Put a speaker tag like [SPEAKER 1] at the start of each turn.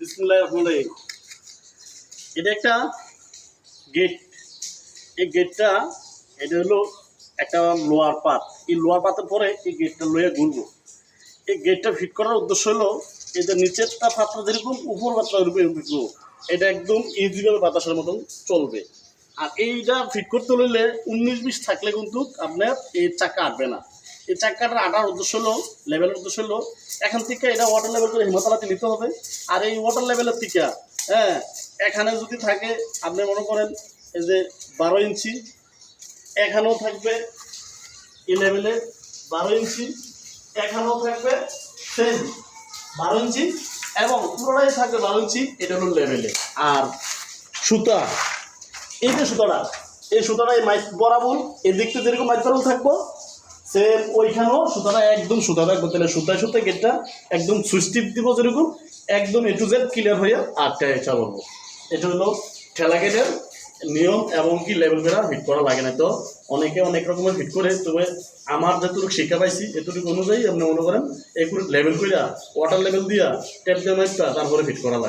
[SPEAKER 1] বিসমিল্লাহির রহমানির রহিম। এটা একটা গেট। এই গেটটা এটা হলো একটা লোহার পাত। এই লোহার পাতের পরে এই গেটটা লইয়া ঘুরবো। এই গেটটা ফিট করার উদ্দেশ্য হলো এই যে নিচেরটা পাতটা যেরকম উপর পাতটা ওরকম ফিটবো। এটা একদম ইজিভাবে বাতাসের মতন চলবে। আর এইটা ফিট করতে হলে 19-20 থাকলে কিন্তু আপনার এই চাকা আটবে না। এই চাকাটা আটার উদ্দেশ্য হলো লেভেলের উদ্দেশ্য হলো এখান থেকে এটা ওয়াটার লেভেল করে হিমাতলাতে নিতে হবে। আর এই ওয়াটার লেভেলের থেকে এখানে যদি থাকে আপনি মনে করেন এই যে 12 ইঞ্চি, এখানেও থাকবে এই লেভেলে 12 ইঞ্চি, এখানেও থাকবে সেম 12 ইঞ্চি এবং পুরোটাই থাকবে 12 ইঞ্চি। এটা হলো লেভেলে। আর সুতা, এই যে সুতাটা, এই সুতাটা এই মাইক বরাবর এদিকটা যেরকম মাইক বরাবর থাকবো সেম ওইখানেও সুতাটা একদম সুতা থাকবো। তাহলে সুতায় সুতায় গেটটা একদম সুইচ টিপ দিব যেরকম একদম A to Z ক্লিয়ার হয়ে আটটায় চালাবো। এটা হলো ঠেলা গেটের নিয়ম এবং কি লেভেল করা ফিট করা লাগে না। তো অনেকে অনেক রকমের ফিট করে, তবে আমার যতটুকু শিক্ষা পাইছি এতটুকু অনুযায়ী আপনি মনে করেন এই লেভেল কইরা ওয়াটার লেভেল দিয়া ট্যাপ দিয়ে মাইকটা তারপরে ফিট করা লাগে।